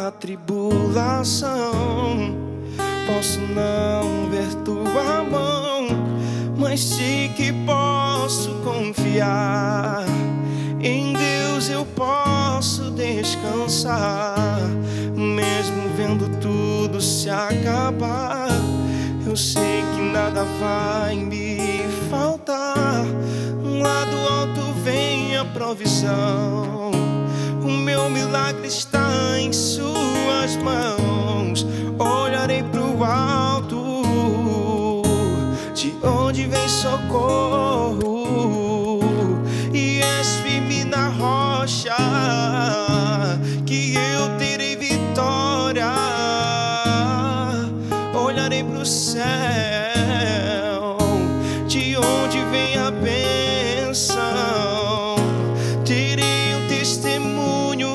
na tribulação, posso não ver tua mão, mas sei que posso confiar. Em Deus eu posso descansar, mesmo vendo tudo se acabar. Eu sei que nada vai me faltar. Lá do alto vem a provisão, o meu milagre está em suas mãos. Olharei pro alto, de onde vem socorro, e és firme na rocha, que eu terei vitória. Olharei pro céu, de onde vem a bênção. Terei um testemunho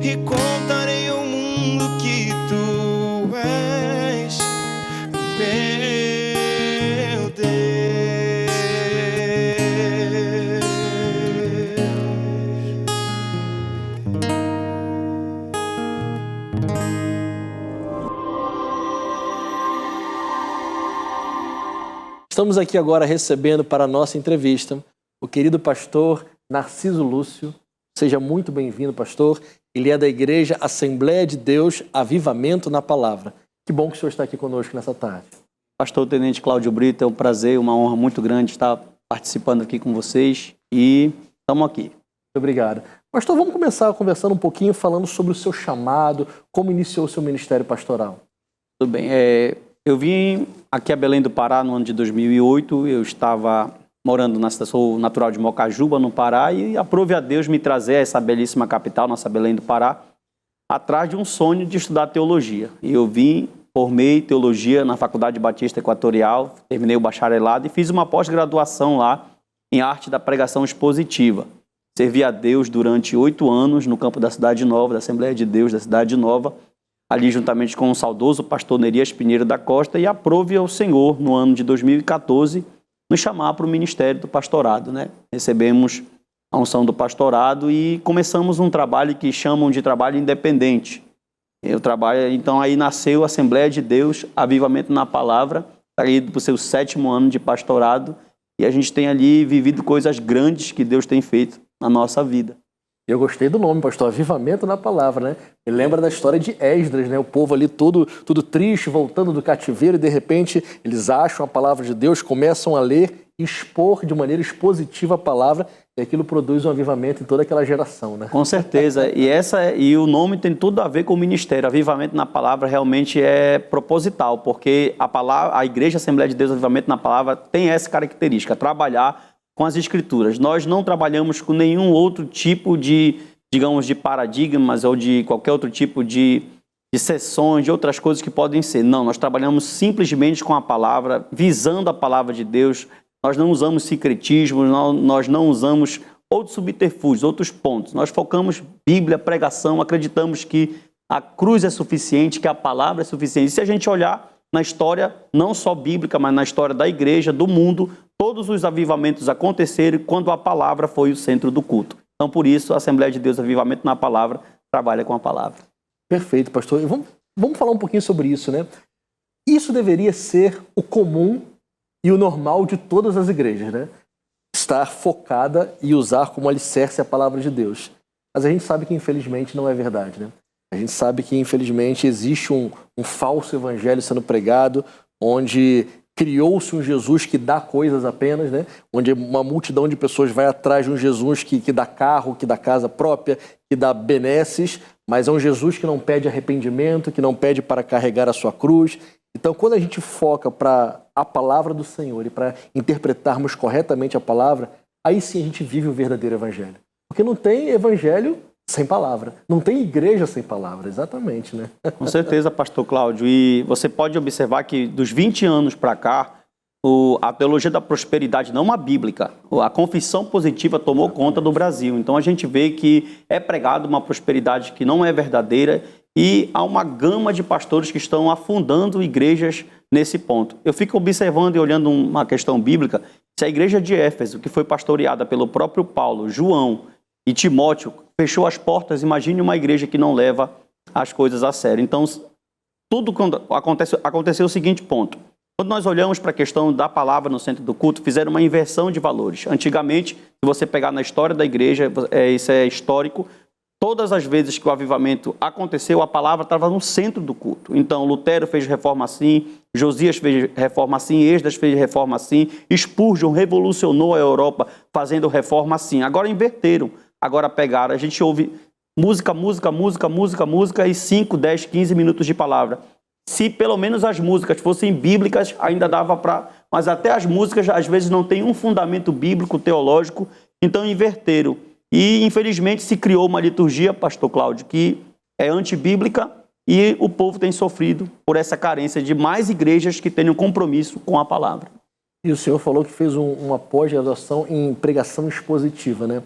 e contarei ao mundo que tu és meu Deus. Estamos aqui agora recebendo para a nossa entrevista o querido pastor Narciso Lúcio. Seja muito bem-vindo, pastor. Ele é da Igreja Assembleia de Deus, Avivamento na Palavra. Que bom que o senhor está aqui conosco nessa tarde. Pastor Tenente Cláudio Brito, é um prazer, uma honra muito grande estar participando aqui com vocês e estamos aqui. Muito obrigado. Pastor, vamos começar conversando um pouquinho, falando sobre o seu chamado, como iniciou o seu ministério pastoral. Tudo bem. Eu vim aqui a Belém do Pará no ano de 2008, eu estava morando sou natural de Mocajuba, no Pará, e aprove a Deus me trazer a essa belíssima capital, nossa Belém do Pará, atrás de um sonho de estudar teologia. E eu vim, formei teologia na Faculdade Batista Equatorial, terminei o bacharelado e fiz uma pós-graduação lá em arte da pregação expositiva. Servi a Deus durante 8 anos no campo da Cidade Nova, da Assembleia de Deus da Cidade Nova, ali juntamente com o saudoso pastor Nerias Pinheiro da Costa, e aprove ao Senhor, no ano de 2014, nos chamar para o ministério do pastorado, né? Recebemos a unção do pastorado e começamos um trabalho que chamam de trabalho independente. Então aí nasceu a Assembleia de Deus, Avivamento na Palavra, está indo para o seu 7º ano de pastorado, e a gente tem ali vivido coisas grandes que Deus tem feito na nossa vida. Eu gostei do nome, pastor, Avivamento na Palavra, né? Me lembra da história de Esdras, né? O povo ali tudo triste, voltando do cativeiro, e de repente eles acham a palavra de Deus, começam a ler, expor de maneira expositiva a palavra, e aquilo produz um avivamento em toda aquela geração, né? Com certeza, e o nome tem tudo a ver com o ministério. Avivamento na Palavra realmente é proposital, porque a Igreja Assembleia de Deus Avivamento na Palavra tem essa característica, trabalhar com as Escrituras. Nós não trabalhamos com nenhum outro tipo de, digamos, de paradigmas ou de qualquer outro tipo de sessões, de outras coisas que podem ser. Não, nós trabalhamos simplesmente com a palavra, visando a palavra de Deus. Nós não usamos secretismo, nós não usamos outros subterfúgios, outros pontos. Nós focamos Bíblia, pregação, acreditamos que a cruz é suficiente, que a palavra é suficiente. E se a gente olhar na história, não só bíblica, mas na história da igreja, do mundo, todos os avivamentos aconteceram quando a palavra foi o centro do culto. Então, por isso, a Assembleia de Deus Avivamento na Palavra trabalha com a palavra. Perfeito, pastor. E vamos falar um pouquinho sobre isso, né? Isso deveria ser o comum e o normal de todas as igrejas, né? Estar focada e usar como alicerce a palavra de Deus. Mas a gente sabe que, infelizmente, não é verdade, né? A gente sabe que, infelizmente, existe um falso evangelho sendo pregado, onde criou-se um Jesus que dá coisas apenas, né? Onde uma multidão de pessoas vai atrás de um Jesus que dá carro, que dá casa própria, que dá benesses, mas é um Jesus que não pede arrependimento, que não pede para carregar a sua cruz. Então, quando a gente foca para a palavra do Senhor e para interpretarmos corretamente a palavra, aí sim a gente vive o verdadeiro evangelho. Porque não tem evangelho sem palavra. Não tem igreja sem palavra, exatamente, né? Com certeza, pastor Cláudio. E você pode observar que dos 20 anos para cá, a teologia da prosperidade, não a bíblica, a confissão positiva tomou conta do Brasil. Então a gente vê que é pregado uma prosperidade que não é verdadeira e há uma gama de pastores que estão afundando igrejas nesse ponto. Eu fico observando e olhando uma questão bíblica, se a igreja de Éfeso, que foi pastoreada pelo próprio Paulo, João, e Timóteo fechou as portas. Imagine uma igreja que não leva as coisas a sério. Então, tudo quando aconteceu o seguinte ponto. Quando nós olhamos para a questão da palavra no centro do culto, fizeram uma inversão de valores. Antigamente, se você pegar na história da igreja, isso é histórico, todas as vezes que o avivamento aconteceu, a palavra estava no centro do culto. Então, Lutero fez reforma assim, Josias fez reforma assim, Esdras fez reforma assim, Spurgeon revolucionou a Europa fazendo reforma assim. Agora inverteram, agora pegaram. A gente ouve música e 5, 10, 15 minutos de palavra. Se pelo menos as músicas fossem bíblicas, ainda dava para... Mas até as músicas, às vezes, não tem um fundamento bíblico, teológico, então inverteram. E, infelizmente, se criou uma liturgia, pastor Cláudio, que é antibíblica e o povo tem sofrido por essa carência de mais igrejas que tenham compromisso com a palavra. E o senhor falou que fez uma pós-graduação em pregação expositiva, né?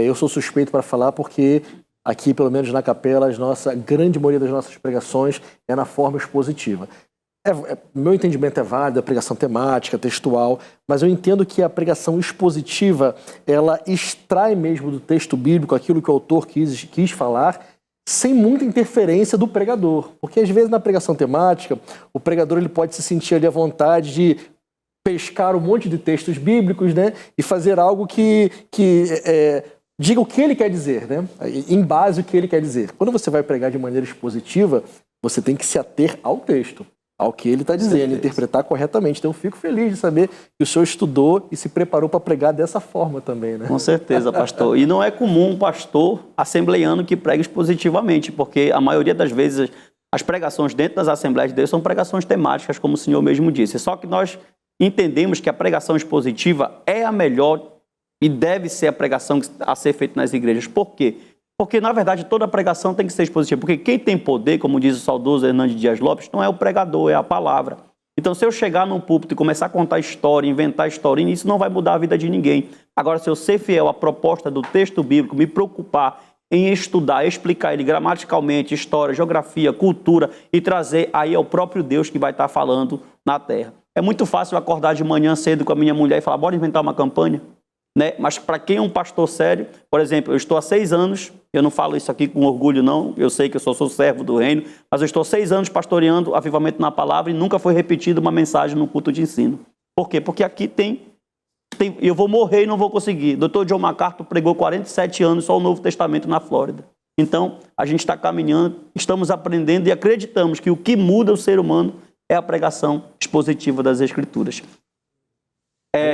Eu sou suspeito para falar porque aqui, pelo menos na capela, a grande maioria das nossas pregações é na forma expositiva. Meu entendimento é válido, a pregação temática, textual, mas eu entendo que a pregação expositiva, ela extrai mesmo do texto bíblico aquilo que o autor quis falar, sem muita interferência do pregador. Porque às vezes na pregação temática, o pregador ele pode se sentir ali à vontade de pescar um monte de textos bíblicos, né, e fazer algo que diga o que ele quer dizer, né, em base o que ele quer dizer. Quando você vai pregar de maneira expositiva, você tem que se ater ao texto, ao que ele está dizendo, interpretar corretamente. Então eu fico feliz de saber que o senhor estudou e se preparou para pregar dessa forma também, né? Com certeza, pastor. E não é comum um pastor assembleiano que prega expositivamente, porque a maioria das vezes as pregações dentro das Assembleias de Deus são pregações temáticas, como o senhor mesmo disse. Só que nós entendemos que a pregação expositiva é a melhor e deve ser a pregação a ser feita nas igrejas. Por quê? Porque, na verdade, toda pregação tem que ser expositiva. Porque quem tem poder, como diz o saudoso Hernandes Dias Lopes, não é o pregador, é a palavra. Então, se eu chegar num púlpito e começar a contar história, inventar historinha, isso não vai mudar a vida de ninguém. Agora, se eu ser fiel à proposta do texto bíblico, me preocupar em estudar, explicar ele gramaticalmente, história, geografia, cultura, e trazer, aí é o próprio Deus que vai estar falando na terra. É muito fácil acordar de manhã cedo com a minha mulher e falar, bora inventar uma campanha? Né? Mas para quem é um pastor sério, por exemplo, eu estou há 6 anos, eu não falo isso aqui com orgulho não, eu sei que eu sou servo do reino, mas eu estou 6 anos pastoreando avivamento na palavra e nunca foi repetida uma mensagem no culto de ensino. Por quê? Porque aqui eu vou morrer e não vou conseguir. Dr. John MacArthur pregou 47 anos só o Novo Testamento na Flórida. Então, a gente está caminhando, estamos aprendendo e acreditamos que o que muda o ser humano é a pregação expositiva das Escrituras.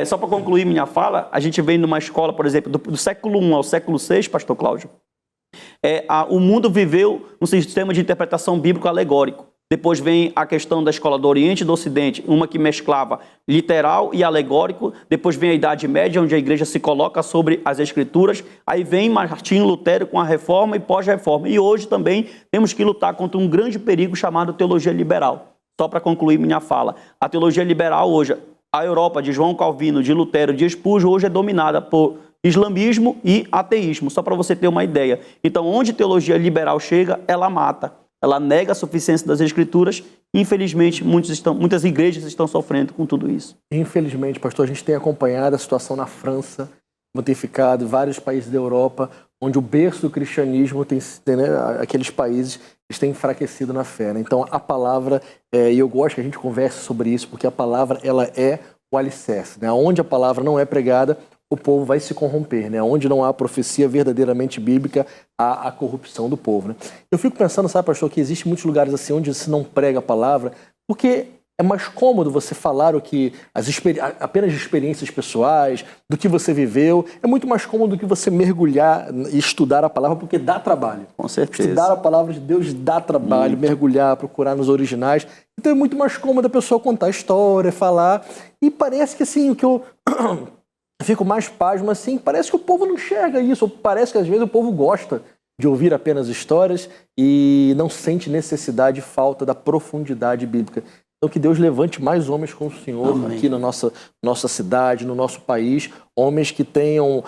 Só para concluir minha fala, a gente vem numa escola, por exemplo, do século I ao século VI, pastor Cláudio, o mundo viveu um sistema de interpretação bíblico alegórico. Depois vem a questão da escola do Oriente e do Ocidente, uma que mesclava literal e alegórico. Depois vem a Idade Média, onde a igreja se coloca sobre as Escrituras. Aí vem Martinho Lutero com a Reforma e pós-Reforma. E hoje também temos que lutar contra um grande perigo chamado teologia liberal. Só para concluir minha fala, a teologia liberal hoje, a Europa de João Calvino, de Lutero, de Spurgeon, hoje é dominada por islamismo e ateísmo, só para você ter uma ideia. Então, onde teologia liberal chega, ela mata. Ela nega a suficiência das Escrituras e, infelizmente, muitas igrejas estão sofrendo com tudo isso. Infelizmente, pastor, a gente tem acompanhado a situação na França, como tem ficado, vários países da Europa, onde o berço do cristianismo tem né, aqueles países que têm enfraquecido na fé. Né? Então, a palavra, e eu gosto que a gente converse sobre isso, porque a palavra ela é o alicerce. Né? Onde a palavra não é pregada, o povo vai se corromper, né? Onde não há profecia verdadeiramente bíblica, há a corrupção do povo, né? Eu fico pensando, sabe, pastor, que existem muitos lugares assim onde se não prega a palavra, porque é mais cômodo você falar o que apenas de experiências pessoais, do que você viveu. É muito mais cômodo do que você mergulhar e estudar a palavra, porque dá trabalho. Com certeza. Estudar a palavra de Deus dá trabalho, mergulhar, procurar nos originais. Então é muito mais cômodo a pessoa contar a história, falar. E parece que assim, o que eu fico mais pasmo assim, parece que o povo não enxerga isso, ou parece que às vezes o povo gosta de ouvir apenas histórias e não sente necessidade e falta da profundidade bíblica. Então que Deus levante mais homens como o Senhor. Amém. Aqui na nossa cidade, no nosso país, homens que tenham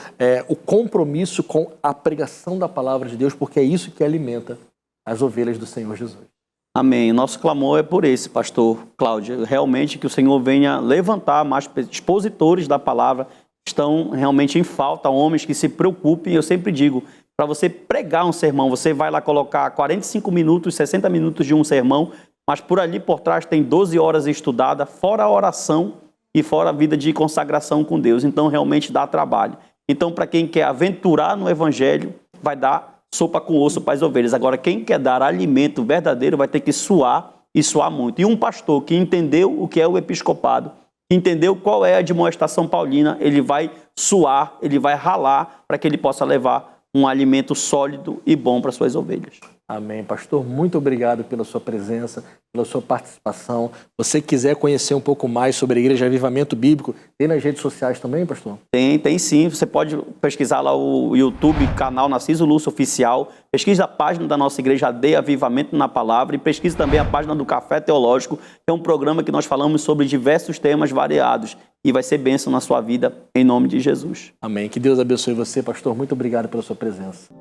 o compromisso com a pregação da palavra de Deus, porque é isso que alimenta as ovelhas do Senhor Jesus. Amém. Nosso clamor é por esse, pastor Cláudio. Realmente que o Senhor venha levantar mais expositores da palavra, estão realmente em falta, homens que se preocupem. Eu sempre digo, para você pregar um sermão, você vai lá colocar 45 minutos, 60 minutos de um sermão, mas por ali por trás tem 12 horas estudada, fora a oração e fora a vida de consagração com Deus. Então, realmente dá trabalho. Então, para quem quer aventurar no Evangelho, vai dar sopa com osso para as ovelhas. Agora, quem quer dar alimento verdadeiro vai ter que suar e suar muito. E um pastor que entendeu o que é o episcopado, entendeu qual é a admoestação paulina, ele vai suar, ele vai ralar para que ele possa levar um alimento sólido e bom para suas ovelhas. Amém. Pastor, muito obrigado pela sua presença, pela sua participação. Você quiser conhecer um pouco mais sobre a Igreja Avivamento Bíblico, tem nas redes sociais também, pastor? Tem sim. Você pode pesquisar lá o YouTube, canal Narciso Lúcio Oficial. Pesquise a página da nossa igreja AD Avivamento na Palavra e pesquise também a página do Café Teológico, que é um programa que nós falamos sobre diversos temas variados e vai ser bênção na sua vida, em nome de Jesus. Amém. Que Deus abençoe você, pastor. Muito obrigado pela sua presença.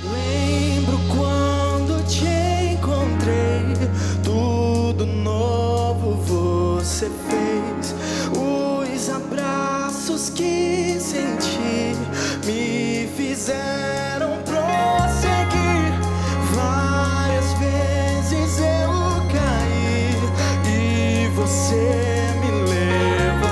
Lembro quando te encontrei, tudo novo você fez. Os abraços que senti me fizeram prosseguir. Várias vezes eu caí e você me levantou.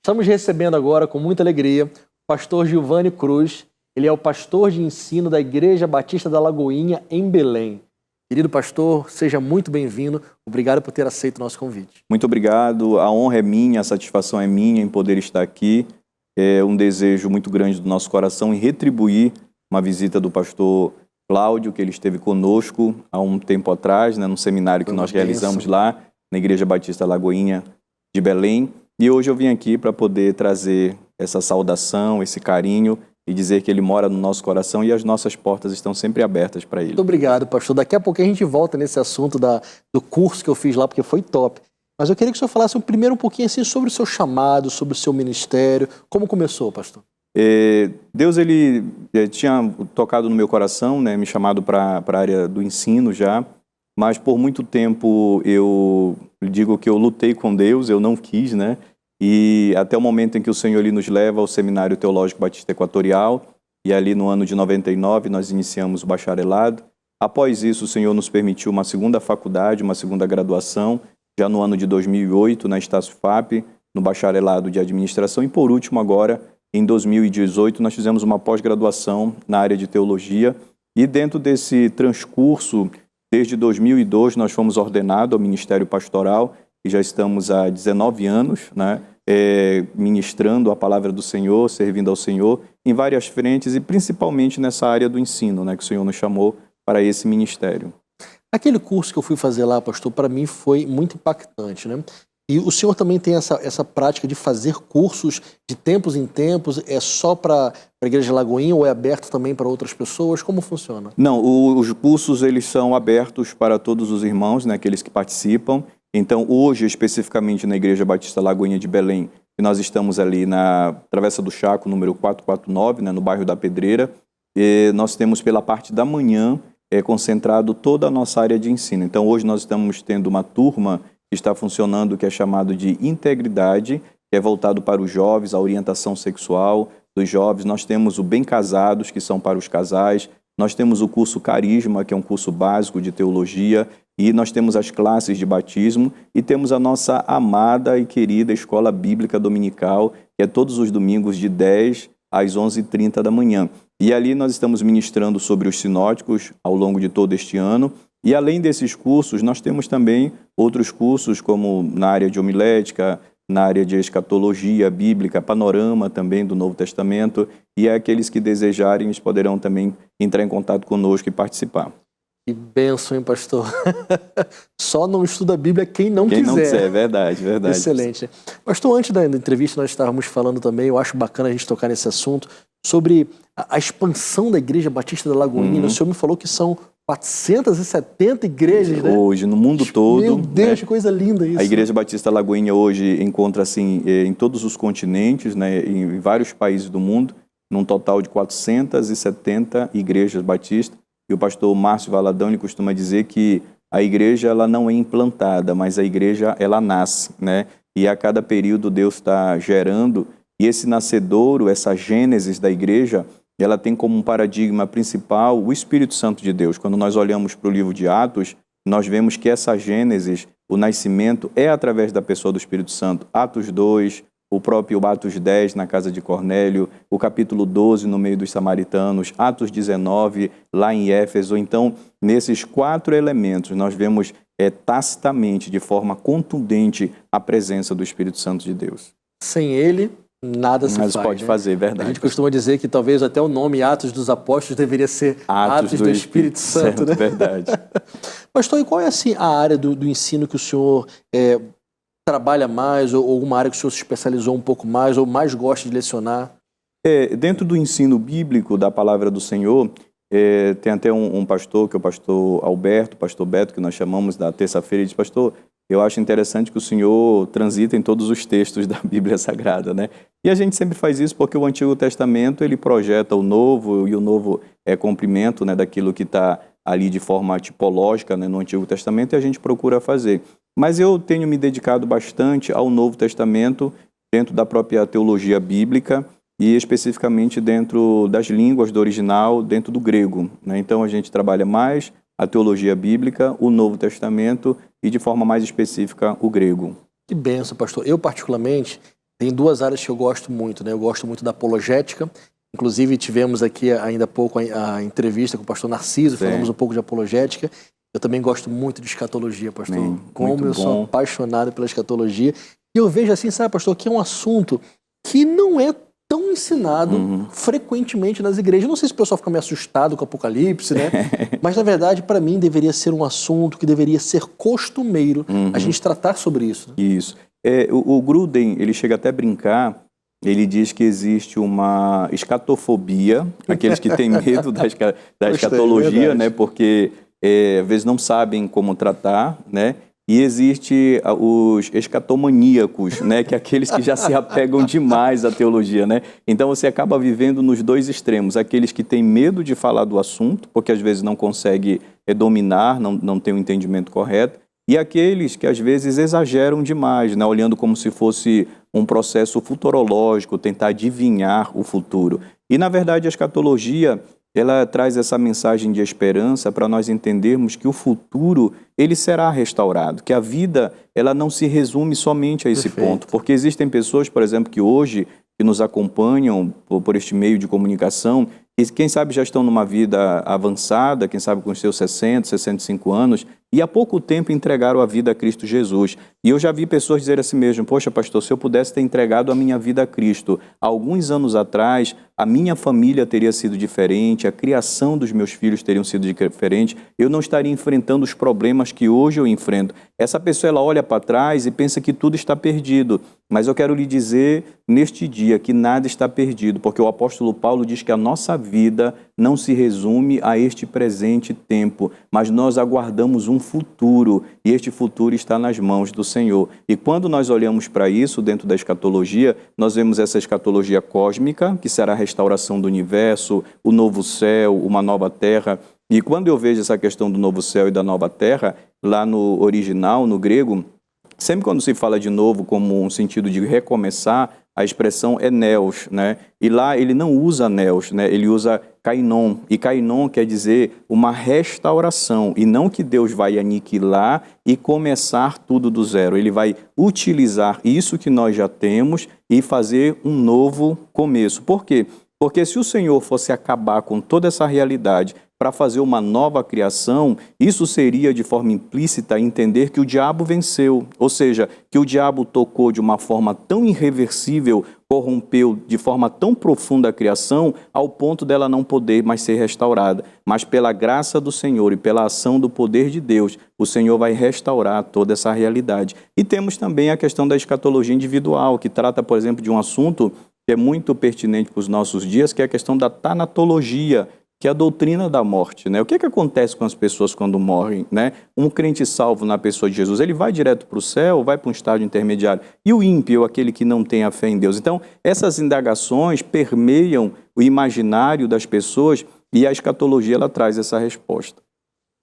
Estamos recebendo agora, com muita alegria, o pastor Giovanni Cruz. Ele é o pastor de ensino da Igreja Batista da Lagoinha, em Belém. Querido pastor, seja muito bem-vindo. Obrigado por ter aceito o nosso convite. Muito obrigado. A honra é minha, a satisfação é minha em poder estar aqui. É um desejo muito grande do nosso coração em retribuir uma visita do pastor Cláudio, que ele esteve conosco há um tempo atrás, né, num seminário que nós realizamos lá na Igreja Batista Lagoinha de Belém. E hoje eu vim aqui para poder trazer essa saudação, esse carinho e dizer que ele mora no nosso coração e as nossas portas estão sempre abertas para ele. Muito obrigado, pastor. Daqui a pouco a gente volta nesse assunto do curso que eu fiz lá, porque foi top. Mas eu queria que o senhor falasse primeiro um pouquinho assim sobre o seu chamado, sobre o seu ministério. Como começou, pastor? Deus, ele tinha tocado no meu coração, né, me chamado para a área do ensino já, mas por muito tempo eu digo que eu lutei com Deus, eu não quis, né? E até o momento em que o Senhor ele nos leva ao Seminário Teológico Batista Equatorial, e ali no ano de 99 nós iniciamos o bacharelado. Após isso, o Senhor nos permitiu uma segunda faculdade, uma segunda graduação, já no ano de 2008, na Estácio FAP, no bacharelado de administração. E por último, agora, em 2018, nós fizemos uma pós-graduação na área de teologia. E dentro desse transcurso, desde 2002, nós fomos ordenados ao Ministério Pastoral, e já estamos há 19 anos, né? Ministrando a palavra do Senhor, servindo ao Senhor em várias frentes e principalmente nessa área do ensino, né, que o Senhor nos chamou para esse ministério. Aquele curso que eu fui fazer lá, pastor, para mim foi muito impactante, né? E o senhor também tem essa prática de fazer cursos de tempos em tempos, é só para a Igreja de Lagoinha ou é aberto também para outras pessoas? Como funciona? Não, os cursos eles são abertos para todos os irmãos, né, aqueles que participam. Então, hoje, especificamente na Igreja Batista Lagoinha de Belém, nós estamos ali na Travessa do Chaco, número 449, né, no bairro da Pedreira, e nós temos pela parte da manhã concentrado toda a nossa área de ensino. Então, hoje nós estamos tendo uma turma que está funcionando, que é chamado de Integridade, que é voltado para os jovens, a orientação sexual dos jovens. Nós temos o Bem Casados, que são para os casais. Nós temos o curso Carisma, que é um curso básico de teologia. E nós temos as classes de batismo e temos a nossa amada e querida Escola Bíblica Dominical, que é todos os domingos de 10 às 11h30 da manhã. E ali nós estamos ministrando sobre os sinóticos ao longo de todo este ano. E além desses cursos, nós temos também outros cursos, como na área de homilética, na área de escatologia bíblica, panorama também do Novo Testamento. E aqueles que desejarem, eles poderão também entrar em contato conosco e participar. Que bênção, hein, pastor? Só não estuda a Bíblia quem não quiser. Quem não quiser, verdade, verdade. Excelente. Pastor, antes da entrevista nós estávamos falando também, eu acho bacana a gente tocar nesse assunto, sobre a expansão da Igreja Batista da Lagoinha. O senhor me falou que são 470 igrejas, né? Hoje, no mundo todo. Meu Deus, né? Que coisa linda isso. A Igreja Batista Lagoinha hoje encontra-se em todos os continentes, né, em vários países do mundo, num total de 470 igrejas batistas. E o pastor Márcio Valadão ele costuma dizer que a igreja ela não é implantada, mas a igreja ela nasce, né? E a cada período Deus está gerando, e esse nascedouro, essa gênesis da igreja, ela tem como um paradigma principal o Espírito Santo de Deus. Quando nós olhamos para o livro de Atos, nós vemos que essa gênesis, o nascimento, é através da pessoa do Espírito Santo. Atos 2, o próprio Atos 10 na casa de Cornélio, o capítulo 12 no meio dos samaritanos, Atos 19 lá em Éfeso. Então, nesses 4 elementos, nós vemos tacitamente, de forma contundente, a presença do Espírito Santo de Deus. Sem ele, nada se faz. Mas pode né? fazer, verdade. A gente costuma dizer que talvez até o nome Atos dos Apóstolos deveria ser Atos do Espírito Santo, né? Verdade. Pastor, e qual é assim, a área do ensino que o senhor trabalha mais, ou alguma área que o senhor se especializou um pouco mais, ou mais gosta de lecionar? Dentro do ensino bíblico da palavra do Senhor, tem até um pastor, que é o pastor Alberto, pastor Beto, que nós chamamos da terça-feira, e diz: pastor, eu acho interessante que o senhor transita em todos os textos da Bíblia Sagrada, né? E a gente sempre faz isso porque o Antigo Testamento, ele projeta o Novo, e o Novo é cumprimento, né, daquilo que está ali de forma tipológica, né, no Antigo Testamento, e a gente procura fazer. Mas eu tenho me dedicado bastante ao Novo Testamento, dentro da própria teologia bíblica, e especificamente dentro das línguas do original, dentro do grego, né? Então a gente trabalha mais a teologia bíblica, o Novo Testamento e de forma mais específica o grego. Que benção, pastor. Eu particularmente tem duas áreas que eu gosto muito, né? Eu gosto muito da apologética. Inclusive, tivemos aqui ainda há pouco a entrevista com o pastor Narciso, falamos um pouco de apologética. Eu também gosto muito de escatologia, pastor. Como eu sou apaixonado pela escatologia. E eu vejo assim, sabe, pastor, que é um assunto que não é tão ensinado frequentemente nas igrejas. Não sei se o pessoal fica meio assustado com o Apocalipse, né? Mas, na verdade, para mim, deveria ser um assunto que deveria ser costumeiro a gente tratar sobre isso. Né? Isso. O Gruden, ele chega até a brincar, ele diz que existe uma escatofobia, aqueles que têm medo da escatologia, né? Porque às vezes não sabem como tratar, né? E existe os escatomaníacos, né? Que é aqueles que já se apegam demais à teologia, né? Então você acaba vivendo nos dois extremos, aqueles que têm medo de falar do assunto, porque às vezes não consegue dominar, não tem o entendimento correto, e aqueles que às vezes exageram demais, né? Olhando como se fosse um processo futurológico, tentar adivinhar o futuro. E na verdade a escatologia, ela traz essa mensagem de esperança para nós entendermos que o futuro, ele será restaurado, que a vida, ela não se resume somente a esse ponto, porque existem pessoas, por exemplo, que hoje, que nos acompanham por este meio de comunicação, e quem sabe já estão numa vida avançada, quem sabe com os seus 60, 65 anos, e há pouco tempo entregaram a vida a Cristo Jesus. E eu já vi pessoas dizer assim mesmo, poxa pastor, se eu pudesse ter entregado a minha vida a Cristo, há alguns anos atrás, a minha família teria sido diferente, a criação dos meus filhos teriam sido diferente, eu não estaria enfrentando os problemas que hoje eu enfrento. Essa pessoa, ela olha para trás e pensa que tudo está perdido, mas eu quero lhe dizer neste dia que nada está perdido, porque o apóstolo Paulo diz que a nossa vida não se resume a este presente tempo, mas nós aguardamos um futuro, e este futuro está nas mãos do Senhor. E quando nós olhamos para isso dentro da escatologia, nós vemos essa escatologia cósmica, que será a restauração do universo, o novo céu, uma nova terra. E quando eu vejo essa questão do novo céu e da nova terra, lá no original, no grego, sempre quando se fala de novo como um sentido de recomeçar, a expressão é neos, né? E lá ele não usa neos, né? Ele usa kainon. E kainon quer dizer uma restauração. E não que Deus vai aniquilar e começar tudo do zero. Ele vai utilizar isso que nós já temos e fazer um novo começo. Por quê? Porque se o Senhor fosse acabar com toda essa realidade para fazer uma nova criação, isso seria de forma implícita entender que o diabo venceu, ou seja, que o diabo tocou de uma forma tão irreversível, corrompeu de forma tão profunda a criação, ao ponto dela não poder mais ser restaurada. Mas pela graça do Senhor e pela ação do poder de Deus, o Senhor vai restaurar toda essa realidade. E temos também a questão da escatologia individual, que trata, por exemplo, de um assunto que é muito pertinente para os nossos dias, que é a questão da tanatologia, que é a doutrina da morte, né? O que acontece com as pessoas quando morrem, né? Um crente salvo na pessoa de Jesus, ele vai direto para o céu, vai para um estágio intermediário. E o ímpio, aquele que não tem a fé em Deus. Então, essas indagações permeiam o imaginário das pessoas e a escatologia, ela traz essa resposta.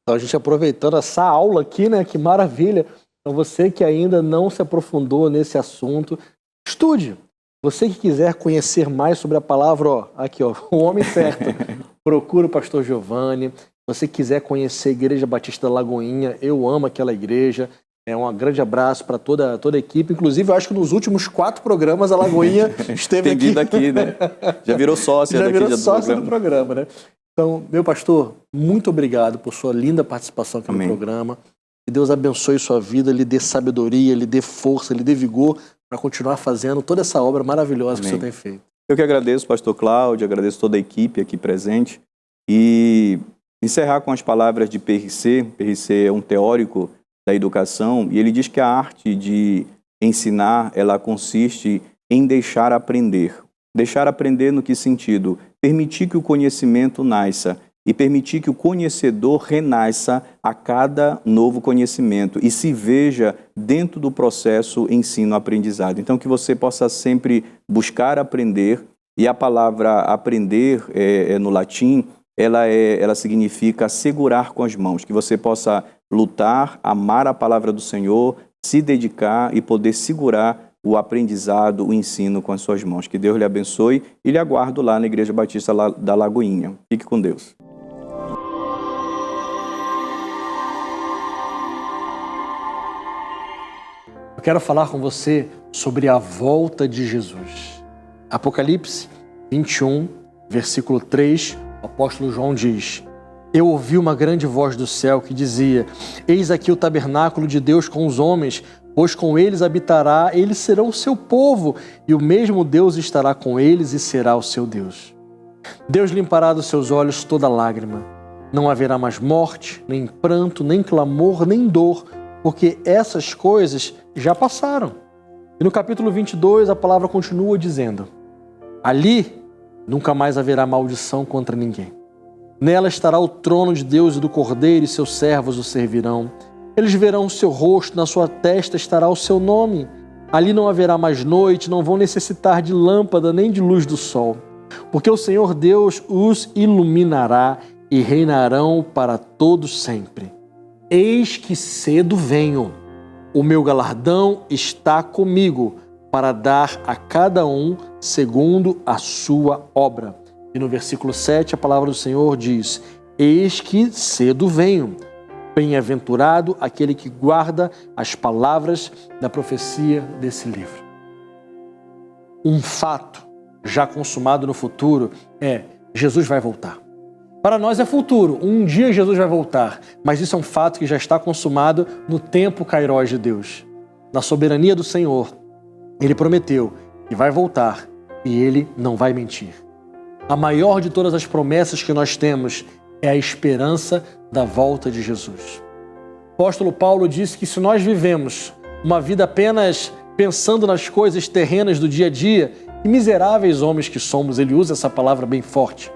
Então, a gente aproveitando essa aula aqui, né? Que maravilha. Então, você que ainda não se aprofundou nesse assunto, estude. Você que quiser conhecer mais sobre a palavra, ó, aqui, ó, o homem certo, procura o pastor Giovanni. Se você quiser conhecer a Igreja Batista da Lagoinha, eu amo aquela igreja. Um grande abraço para toda a equipe. Inclusive, eu acho que nos últimos 4 programas a Lagoinha esteve Tem aqui. vindo aqui, né? Já virou sócia já daqui virou sócia do do programa, né? Então, meu pastor, muito obrigado por sua linda participação aqui no programa. Que Deus abençoe sua vida, lhe dê sabedoria, lhe dê força, lhe dê vigor para continuar fazendo toda essa obra maravilhosa que o senhor tem feito. Eu que agradeço, pastor Cláudio, agradeço toda a equipe aqui presente e encerrar com as palavras de Périssé. Périssé é um teórico da educação e ele diz que a arte de ensinar, ela consiste em deixar aprender. Deixar aprender no que sentido? Permitir que o conhecimento nasça e permitir que o conhecedor renasça a cada novo conhecimento e se veja dentro do processo ensino-aprendizado. Então, que você possa sempre buscar aprender, e a palavra aprender no latim, ela significa segurar com as mãos, que você possa lutar, amar a palavra do Senhor, se dedicar e poder segurar o aprendizado, o ensino com as suas mãos. Que Deus lhe abençoe e lhe aguardo lá na Igreja Batista da Lagoinha. Fique com Deus. Eu quero falar com você sobre a volta de Jesus. Apocalipse 21, versículo 3, o apóstolo João diz: eu ouvi uma grande voz do céu que dizia: eis aqui o tabernáculo de Deus com os homens, pois com eles habitará, eles serão o seu povo, e o mesmo Deus estará com eles e será o seu Deus. Deus limpará dos seus olhos toda lágrima. Não haverá mais morte, nem pranto, nem clamor, nem dor, porque essas coisas já passaram. E no capítulo 22 a palavra continua dizendo: ali nunca mais haverá maldição contra ninguém. Nela estará o trono de Deus e do Cordeiro, e seus servos o servirão. Eles verão o seu rosto, na sua testa estará o seu nome. Ali não haverá mais noite, não vão necessitar de lâmpada nem de luz do sol, porque o Senhor Deus os iluminará e reinarão para todos sempre. Eis que cedo venho, o meu galardão está comigo, para dar a cada um segundo a sua obra. E no versículo 7 a palavra do Senhor diz: eis que cedo venho. Bem-aventurado aquele que guarda as palavras da profecia desse livro. Um fato já consumado no futuro é: Jesus vai voltar. Para nós é futuro, um dia Jesus vai voltar, mas isso é um fato que já está consumado no tempo kairós de Deus. Na soberania do Senhor, Ele prometeu que vai voltar e Ele não vai mentir. A maior de todas as promessas que nós temos é a esperança da volta de Jesus. O apóstolo Paulo disse que se nós vivemos uma vida apenas pensando nas coisas terrenas do dia a dia, que miseráveis homens que somos, ele usa essa palavra bem forte,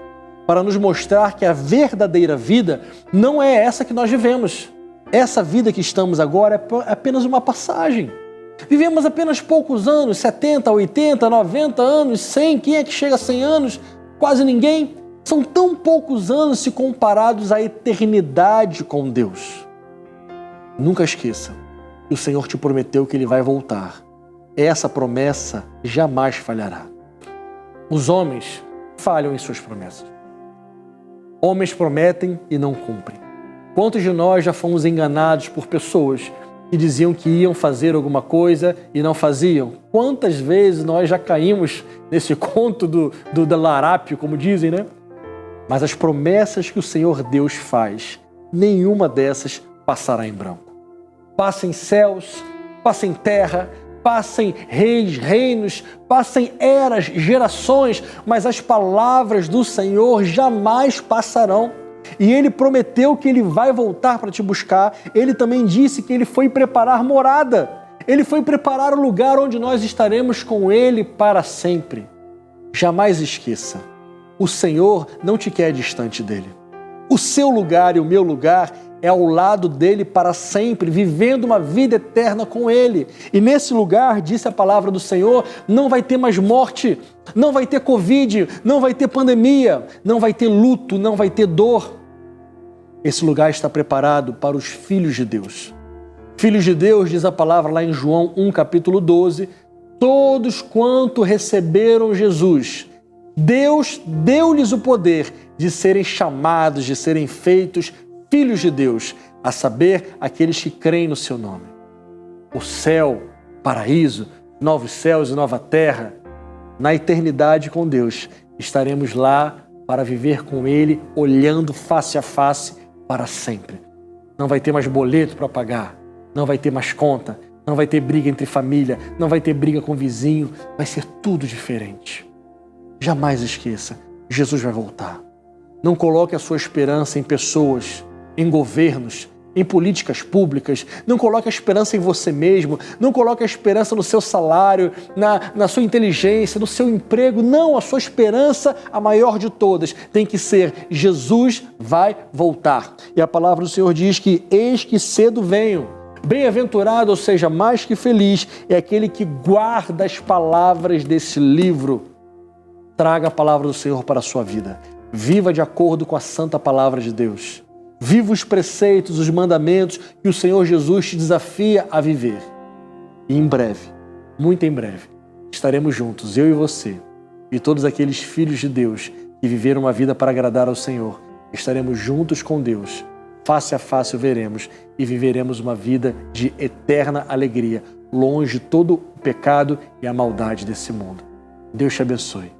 para nos mostrar que a verdadeira vida não é essa que nós vivemos. Essa vida que estamos agora é apenas uma passagem. Vivemos apenas poucos anos, 70, 80, 90 anos, 100, quem é que chega a 100 anos? Quase ninguém. São tão poucos anos se comparados à eternidade com Deus. Nunca esqueça que o Senhor te prometeu que Ele vai voltar. Essa promessa jamais falhará. Os homens falham em suas promessas. Homens prometem e não cumprem. Quantos de nós já fomos enganados por pessoas que diziam que iam fazer alguma coisa e não faziam? Quantas vezes nós já caímos nesse conto do larápio, como dizem, né? Mas as promessas que o Senhor Deus faz, nenhuma dessas passará em branco. Passem céus, passem terra, passem reis, reinos, passem eras, gerações, mas as palavras do Senhor jamais passarão. E Ele prometeu que Ele vai voltar para te buscar. Ele também disse que Ele foi preparar morada. Ele foi preparar o lugar onde nós estaremos com Ele para sempre. Jamais esqueça, o Senhor não te quer distante dEle. O seu lugar e o meu lugar é ao lado dEle para sempre, vivendo uma vida eterna com Ele. E nesse lugar, disse a palavra do Senhor, não vai ter mais morte, não vai ter Covid, não vai ter pandemia, não vai ter luto, não vai ter dor. Esse lugar está preparado para os filhos de Deus. Filhos de Deus, diz a palavra lá em João 1, capítulo 12, todos quanto receberam Jesus, Deus deu-lhes o poder de serem chamados, de serem feitos filhos de Deus, a saber, aqueles que creem no seu nome. O céu, paraíso, novos céus e nova terra, na eternidade com Deus, estaremos lá para viver com Ele, olhando face a face para sempre. Não vai ter mais boleto para pagar, não vai ter mais conta, não vai ter briga entre família, não vai ter briga com vizinho, vai ser tudo diferente. Jamais esqueça, Jesus vai voltar. Não coloque a sua esperança em pessoas, em governos, em políticas públicas. Não coloque a esperança em você mesmo. Não coloque a esperança no seu salário, na sua inteligência, no seu emprego. Não, a sua esperança, a maior de todas, tem que ser: Jesus vai voltar. E a palavra do Senhor diz que eis que cedo venho. Bem-aventurado, ou seja, mais que feliz, é aquele que guarda as palavras desse livro. Traga a palavra do Senhor para a sua vida. Viva de acordo com a santa palavra de Deus. Viva os preceitos, os mandamentos que o Senhor Jesus te desafia a viver. E em breve, muito em breve, estaremos juntos, eu e você, e todos aqueles filhos de Deus que viveram uma vida para agradar ao Senhor. Estaremos juntos com Deus, face a face o veremos e viveremos uma vida de eterna alegria longe de todo o pecado e a maldade desse mundo. Deus te abençoe.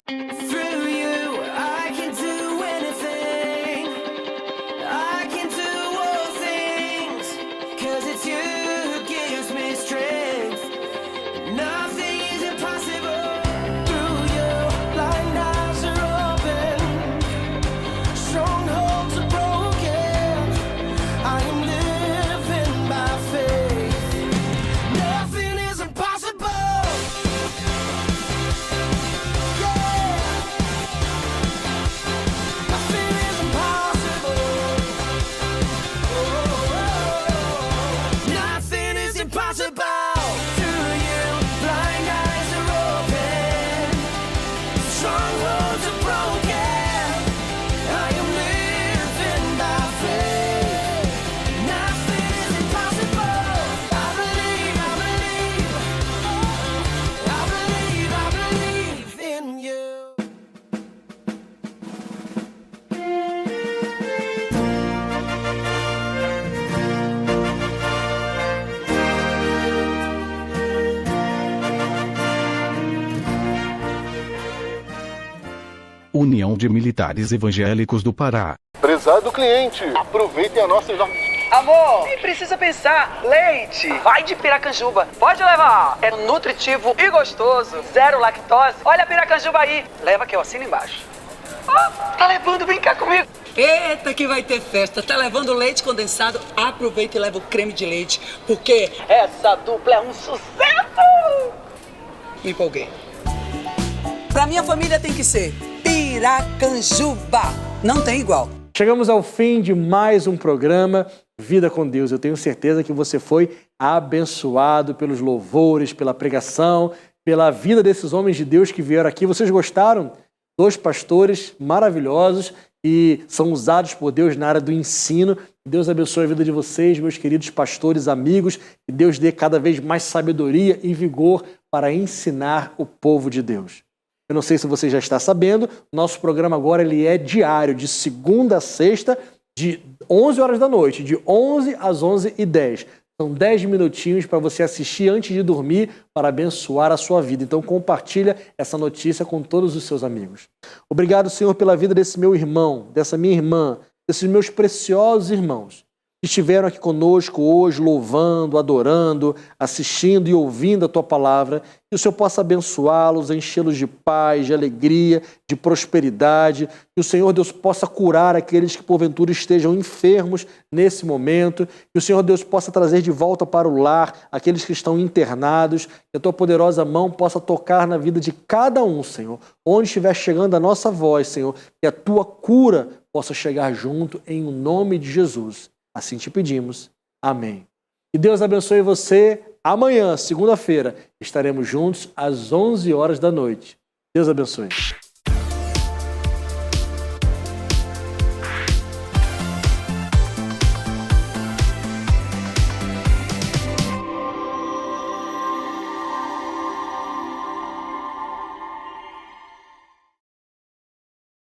Through you, I can do anything. I can do all things. 'Cause it's you who gives me strength. Nothing is impossible. Through you, blind eyes are open. Strongholds are broken. I am living by faith. Nothing is impossible. União de Militares Evangélicos do Pará. Prezado cliente, aproveitem a nossa jornada. Amor, nem precisa pensar. Leite, vai de Piracanjuba. Pode levar. É nutritivo e gostoso. Zero lactose. Olha a Piracanjuba aí. Leva que eu assino embaixo. Tá levando, vem cá comigo. Eita, que vai ter festa. Tá levando leite condensado? Aproveita e leva o creme de leite, porque essa dupla é um sucesso. Me empolguei. Pra minha família tem que ser Piracanjuba. Não tem igual. Chegamos ao fim de mais um programa Vida com Deus. Eu tenho certeza que você foi abençoado pelos louvores, pela pregação, pela vida desses homens de Deus que vieram aqui. Vocês gostaram? 2 pastores maravilhosos e são usados por Deus na área do ensino. Deus abençoe a vida de vocês, meus queridos pastores, amigos, e Deus dê cada vez mais sabedoria e vigor para ensinar o povo de Deus. Eu não sei se você já está sabendo, nosso programa agora ele é diário, de segunda a sexta, de 11 horas da noite, de 11 às 11h10. São 10 minutinhos para você assistir antes de dormir para abençoar a sua vida. Então compartilha essa notícia com todos os seus amigos. Obrigado, Senhor, pela vida desse meu irmão, dessa minha irmã, desses meus preciosos irmãos que estiveram aqui conosco hoje, louvando, adorando, assistindo e ouvindo a Tua Palavra. Que o Senhor possa abençoá-los, enchê-los de paz, de alegria, de prosperidade. Que o Senhor Deus possa curar aqueles que porventura estejam enfermos nesse momento. Que o Senhor Deus possa trazer de volta para o lar aqueles que estão internados. Que a Tua poderosa mão possa tocar na vida de cada um, Senhor. Onde estiver chegando a nossa voz, Senhor, que a Tua cura possa chegar junto em nome de Jesus. Assim te pedimos. Amém. Que Deus abençoe você. Amanhã, segunda-feira, estaremos juntos às 11 horas da noite. Deus abençoe.